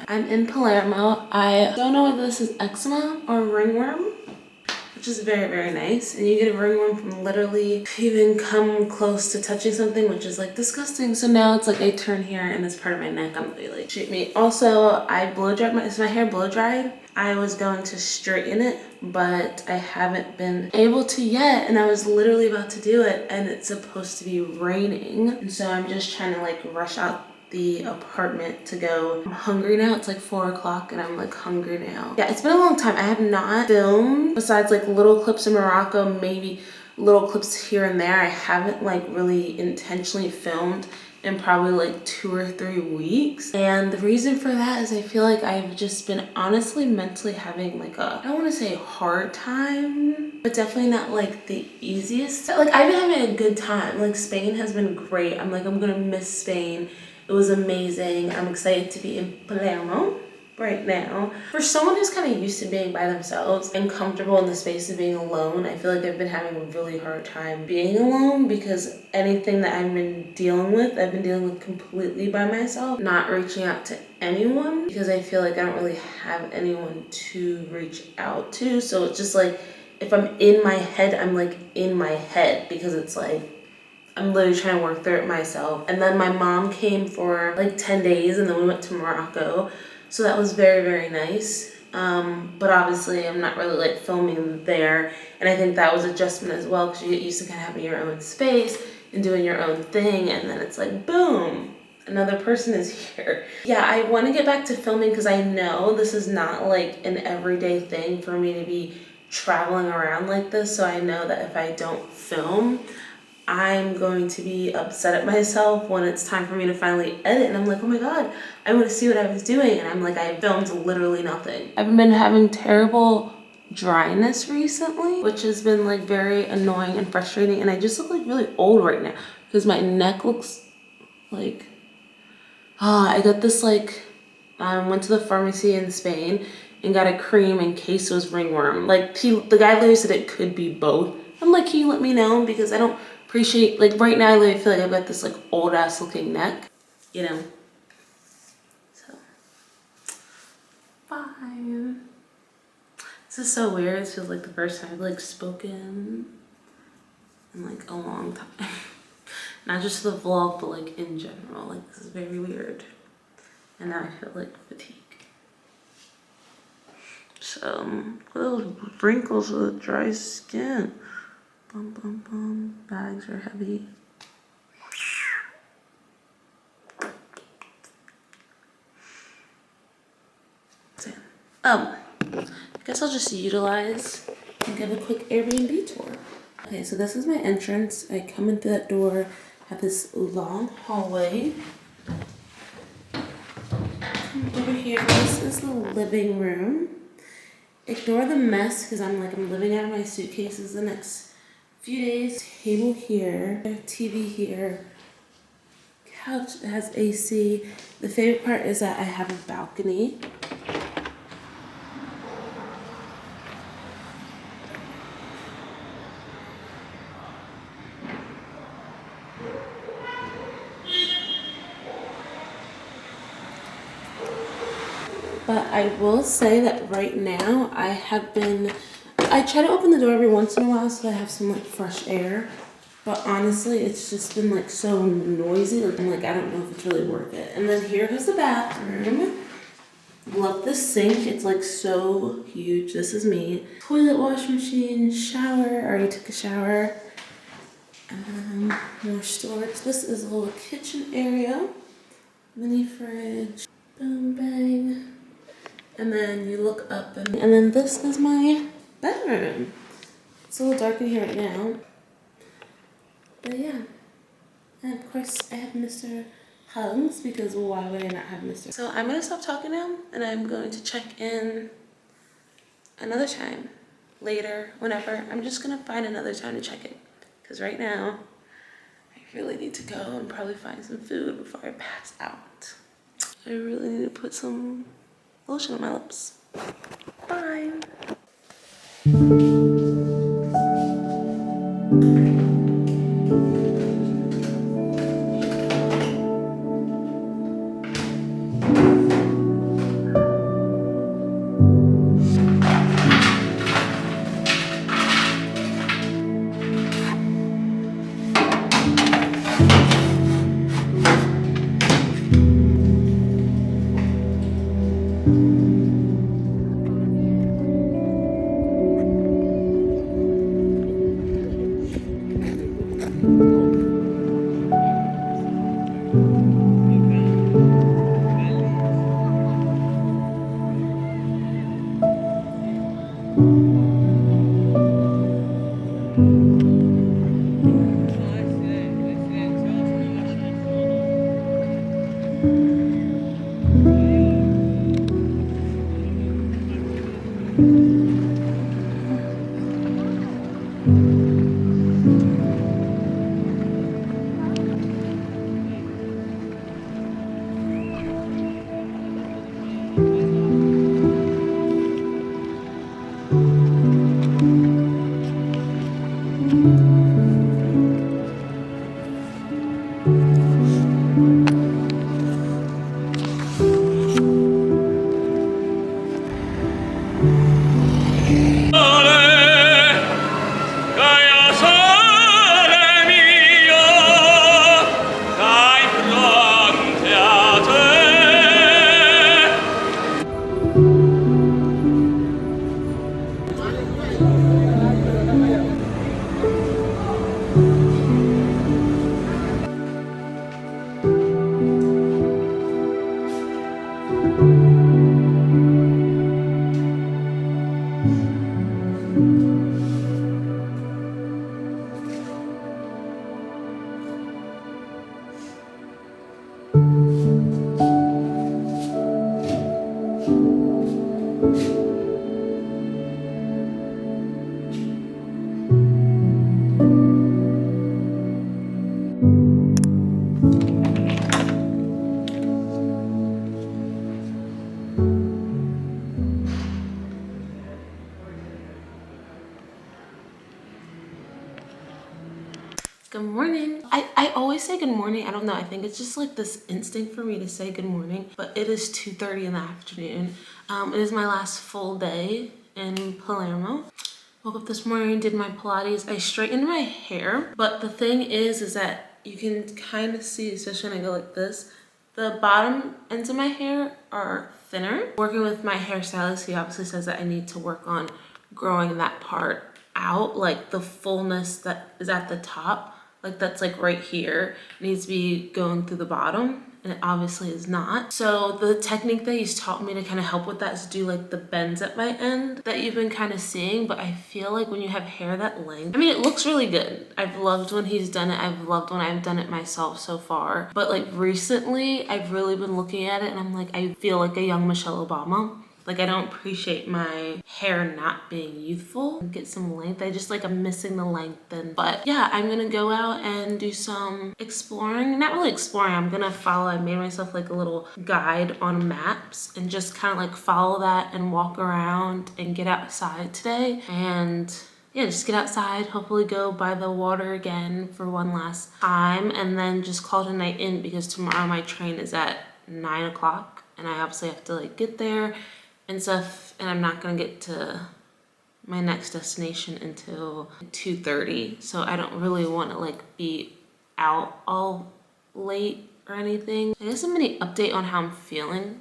I'm in Palermo. I don't know whether this is eczema or ringworm, which is very, very nice. And you get a ringworm from literally even come close to touching something, which is like disgusting. So now it's like I turn here and this part of my neck, I'm really like, shoot me. Also, I blow dried is my hair blow dried? I was going to straighten it, but I haven't been able to yet. And I was literally about to do it and it's supposed to be raining. And so I'm just trying to like rush out the apartment to go. I'm hungry now. It's like 4 o'clock and I'm like hungry now. Yeah, it's been a long time. I have not filmed besides like little clips in Morocco, maybe little clips here and there. I haven't like really intentionally filmed in probably like 2 or 3 weeks. And the reason for that is I feel like I've just been honestly mentally having like a, I don't want to say hard time, but definitely not like the easiest. Like I've been having a good time. Like Spain has been great. I'm like, I'm gonna miss Spain. It was amazing. I'm excited to be in Palermo right now. For someone who's kind of used to being by themselves and comfortable in the space of being alone, I feel like I've been having a really hard time being alone because anything that I've been dealing with, I've been dealing with completely by myself, not reaching out to anyone because I feel like I don't really have anyone to reach out to. So it's just like, if I'm in my head, I'm like in my head because it's like, I'm literally trying to work through it myself. And then my mom came for like 10 days and then we went to Morocco. So that was very, very nice. But obviously I'm not really like filming there. And I think that was adjustment as well because you get used to kind of having your own space and doing your own thing. And then it's like, boom, another person is here. Yeah, I want to get back to filming because I know this is not like an everyday thing for me to be traveling around like this. So I know that if I don't film, I'm going to be upset at myself when it's time for me to finally edit and I'm like, oh my god, I want to see what I was doing and I'm like, I filmed literally nothing. I've been having terrible dryness recently, which has been like very annoying and frustrating, and I just look like really old right now because my neck looks like, I got this like, went to the pharmacy in Spain and got a cream in case it was ringworm. Like the guy literally said it could be both. I'm like, can you let me know? Because I don't appreciate, like right now I literally feel like I've got this like old ass looking neck, you know. So, fine. This is so weird. This feels like the first time I've like spoken in like a long time. Not just the vlog, but like in general. Like this is very weird. And now I feel like fatigue. So, little wrinkles with dry skin. Bum, bum, bum. Bags are heavy. So, I guess I'll just utilize and give a quick Airbnb tour. Okay, so this is my entrance. I come in through that door, have this long hallway. Come over here, this is the living room. Ignore the mess because I'm living out of my suitcases the next few days. Table here, TV here, couch, it has AC. The favorite part is that I have a balcony. But I will say that right now I try to open the door every once in a while so I have some like fresh air. But honestly, it's just been like so noisy. Like, I'm like, I don't know if it's really worth it. And then here goes the bathroom. Love the sink. It's like so huge. This is me. Toilet, wash machine, shower. I already took a shower. More storage. This is a little kitchen area. Mini fridge. Boom, bang. And then you look up and then this is my bedroom. It's a little dark in here right now. But yeah. And of course I have Mr. Hugs because why would I not have Mr. So I'm gonna stop talking now and I'm going to check in another time. Later, whenever. I'm just gonna find another time to check it. Because right now, I really need to go and probably find some food before I pass out. I really need to put some lotion on my lips. Bye. Good morning. I always say good morning. I don't know. I think it's just like this instinct for me to say good morning, but it is 2:30 in the afternoon. It is my last full day in Palermo. Woke up this morning, did my Pilates. I straightened my hair, but the thing is that you can kind of see, especially when I go like this, the bottom ends of my hair are thinner. Working with my hairstylist, he obviously says that I need to work on growing that part out, like the fullness that is at the top, like that's like right here, needs to be going through the bottom, and it obviously is not. So the technique that he's taught me to kind of help with that is to do like the bends at my end that you've been kind of seeing, but I feel like when you have hair that length, I mean, it looks really good. I've loved when he's done it. I've loved when I've done it myself so far. But like recently, I've really been looking at it and I'm like, I feel like a young Michelle Obama. Like, I don't appreciate my hair not being youthful. Get some length. I just like, I'm missing the length. But yeah, I'm gonna go out and do some exploring. Not really exploring, I'm gonna follow, I made myself like a little guide on maps and just kind of like follow that and walk around and get outside today. And yeah, just get outside, hopefully go by the water again for one last time, and then just call it a night in because tomorrow my train is at 9 o'clock and I obviously have to like get there and stuff, and I'm not gonna get to my next destination until 2:30, so I don't really want to like be out all late or anything. I guess I'm gonna update on how I'm feeling.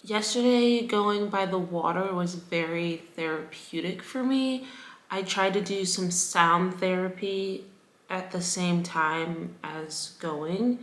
Yesterday, going by the water was very therapeutic for me. I tried to do some sound therapy at the same time as going.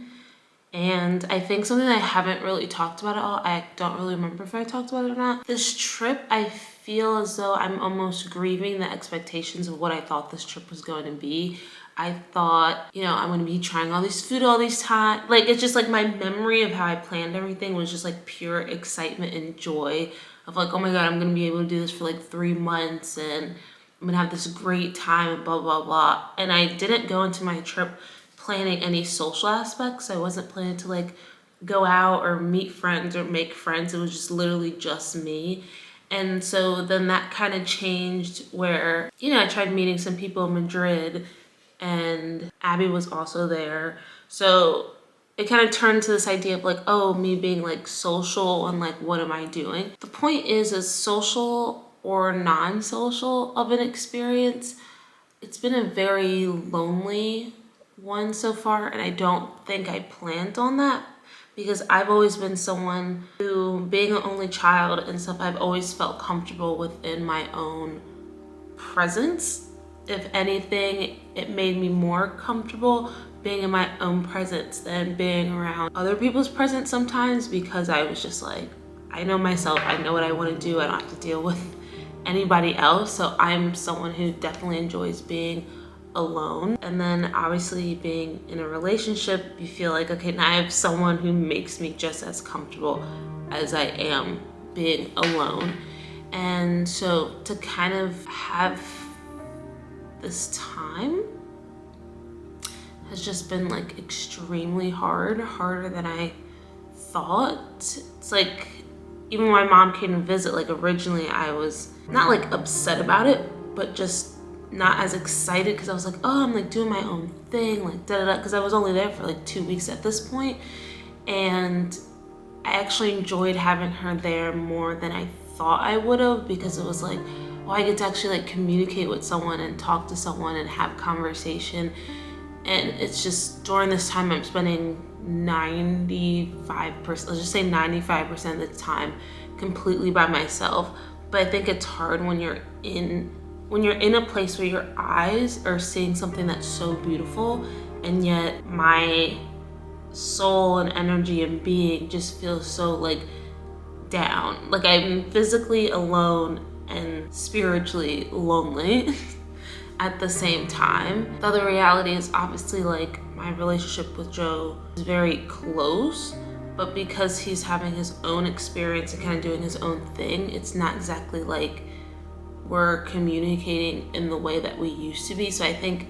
And I think something I haven't really talked about at all, I don't really remember if I talked about it or not. This trip, I feel as though I'm almost grieving the expectations of what I thought this trip was going to be. I thought, you know, I'm gonna be trying all this food all these times. Like, it's just like my memory of how I planned everything was just like pure excitement and joy of like, oh my God, I'm gonna be able to do this for like 3 months and I'm gonna have this great time and blah, blah, blah. And I didn't go into my trip planning any social aspects. I wasn't planning to like go out or meet friends or make friends. It was just literally just me. And so then that kind of changed where, you know, I tried meeting some people in Madrid and Abby was also there. So it kind of turned to this idea of like, oh, me being like social and like, what am I doing? The point is social or non-social of an experience, it's been a very lonely one so far, and I don't think I planned on that because I've always been someone who, being an only child and stuff, I've always felt comfortable within my own presence. If anything, it made me more comfortable being in my own presence than being around other people's presence sometimes, because I was just like, I know myself, I know what I want to do, I don't have to deal with anybody else. So I'm someone who definitely enjoys being alone. And then obviously being in a relationship, you feel like, okay, now I have someone who makes me just as comfortable as I am being alone. And so to kind of have this time has just been like extremely hard, harder than I thought. It's like, even when my mom came to visit, like originally I was not like upset about it, but just not as excited because I was like, oh, I'm like doing my own thing, like da da da, because I was only there for like 2 weeks at this point. And I actually enjoyed having her there more than I thought I would have, because it was like, well, I get to actually like communicate with someone and talk to someone and have conversation. And it's just during this time I'm spending 95%, let's just say 95% of the time completely by myself. But I think it's hard when you're in a place where your eyes are seeing something that's so beautiful, and yet my soul and energy and being just feels so like down. Like I'm physically alone and spiritually lonely at the same time. The other reality is obviously like my relationship with Joe is very close, but because he's having his own experience and kind of doing his own thing, it's not exactly like we're communicating in the way that we used to be. So I think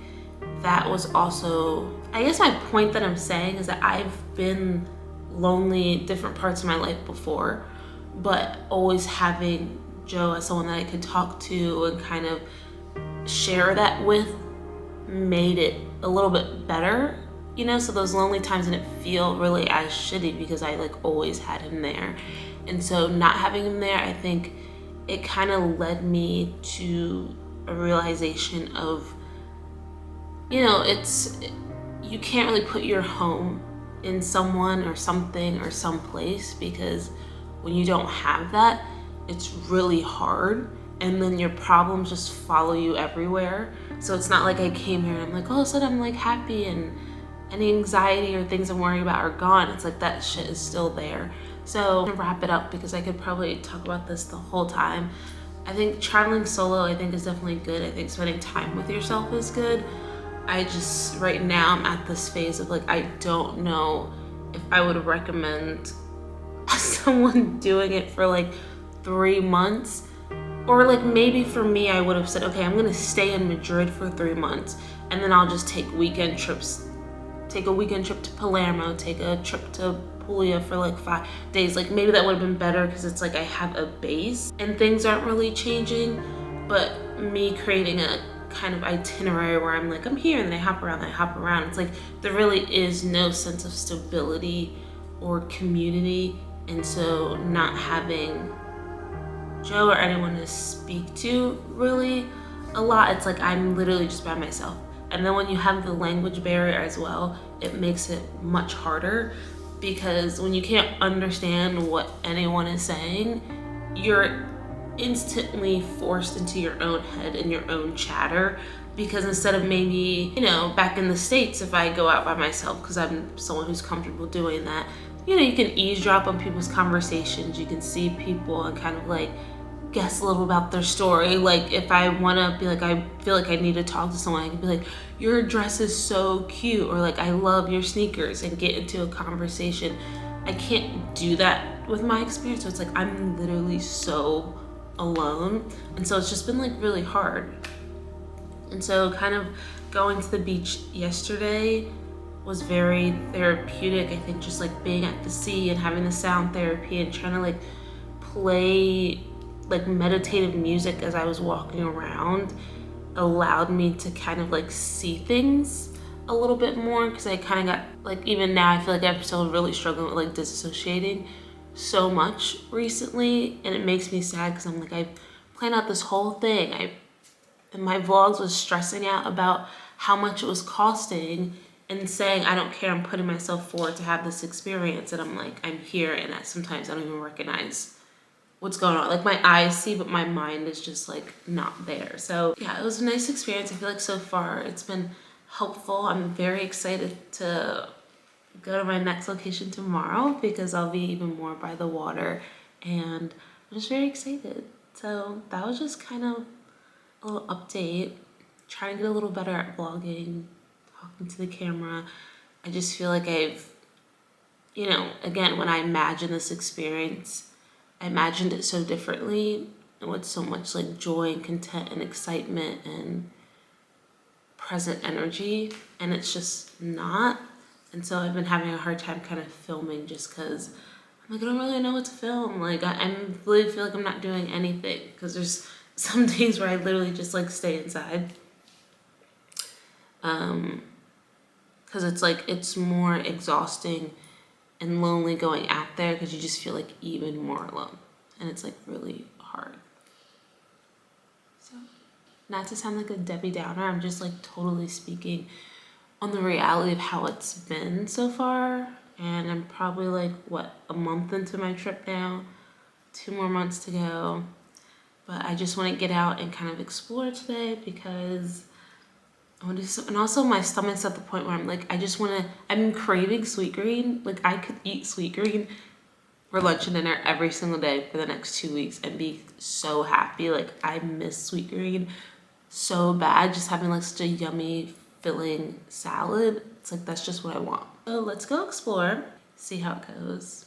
that was also, I guess my point that I'm saying is that I've been lonely different parts of my life before, but always having Joe as someone that I could talk to and kind of share that with made it a little bit better, you know? So those lonely times didn't feel really as shitty because I like always had him there. And so not having him there, I think it kind of led me to a realization of, you know, you can't really put your home in someone or something or someplace, because when you don't have that, it's really hard. And then your problems just follow you everywhere. So it's not like I came here and I'm like, all of a sudden I'm like happy and any anxiety or things I'm worried about are gone. It's like that shit is still there. So to wrap it up, because I could probably talk about this the whole time, I think traveling solo, I think is definitely good. I think spending time with yourself is good. I just, right now I'm at this phase of like, I don't know if I would recommend as someone doing it for like 3 months. Or like maybe for me, I would have said, okay, I'm gonna stay in Madrid for 3 months and then I'll just take weekend trips. Take a weekend trip to Palermo, take a trip to Puglia for like 5 days. Like maybe that would have been better because it's like I have a base and things aren't really changing. But me creating a kind of itinerary where I'm like, I'm here and then I hop around. It's like there really is no sense of stability or community. And so not having Joe or anyone to speak to really a lot, it's like I'm literally just by myself. And then when you have the language barrier as well, it makes it much harder because when you can't understand what anyone is saying, you're instantly forced into your own head and your own chatter. Because instead of maybe, you know, back in the States, if I go out by myself, because I'm someone who's comfortable doing that, you know, you can eavesdrop on people's conversations, you can see people and kind of like guess a little about their story. Like if I want to be like, I feel like I need to talk to someone, I can be like, your dress is so cute, or like, I love your sneakers, and get into a conversation. I can't do that with my experience. So it's like I'm literally so alone, and so it's just been like really hard. And so kind of going to the beach yesterday was very therapeutic. I think just like being at the sea and having the sound therapy and trying to like play like meditative music as I was walking around allowed me to kind of like see things a little bit more, because I kind of got like, even now I feel like I'm still really struggling with like disassociating so much recently, and it makes me sad because I'm like, I planned out this whole thing. In my vlogs was stressing out about how much it was costing and saying, I don't care, I'm putting myself forward to have this experience, and I'm like, I'm here, and sometimes I don't even recognize what's going on. Like my eyes see, but my mind is just like not there. So yeah, it was a nice experience. I feel like so far it's been helpful. I'm very excited to go to my next location tomorrow because I'll be even more by the water, and I'm just very excited. So that was just kind of a little update, trying to get a little better at vlogging, talking to the camera. I just feel like I've, you know, again, when I imagined this experience, I imagined it so differently and with so much like joy and content and excitement and present energy, and it's just not. And so I've been having a hard time kind of filming just because I'm like, I don't really know what to film. Like I really feel like I'm not doing anything, because there's some days where I literally just like stay inside. Because it's like, it's more exhausting and lonely going out there because you just feel like even more alone, and it's like really hard. So not to sound like a Debbie Downer, I'm just like totally speaking on the reality of how it's been so far. And I'm probably like, what, a month into my trip now, 2 more months to go. But I just want to get out and kind of explore today because I want to, and also my stomach's at the point where I'm like, I just want to, I'm craving sweet green. Like I could eat sweet green for lunch and dinner every single day for the next 2 weeks and be so happy. Like I miss sweet green so bad, just having like such a yummy filling salad. It's like, that's just what I want. So let's go explore, see how it goes.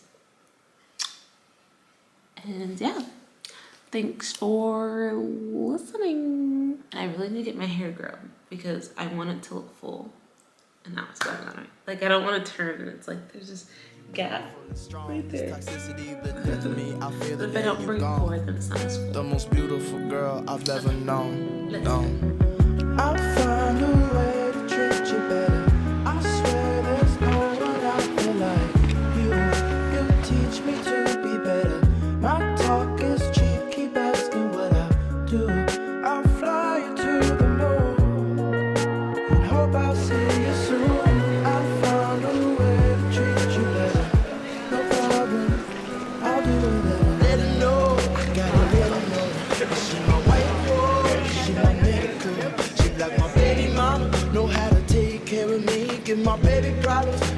And yeah, thanks for listening. I really need to get my hair grown because I want it to look full, and now it's going on it. Like I don't want to turn and it's like there's this gap right there. But if I don't bring it forward, then it's not as full. The most beautiful girl I've ever known. Let's go. I'll find a way to treat you better. I swear there's no one out there like you. You teach me to be better. My talk is cheap, keep asking what I do. I'll fly you to the moon and hope I'll see you soon. I found a way to treat you better. No problem, I'll do whatever. Let her know, I gotta let her know. She my white boy, she my nigga. She like my baby mama, know how to take care of me. Give my baby problems,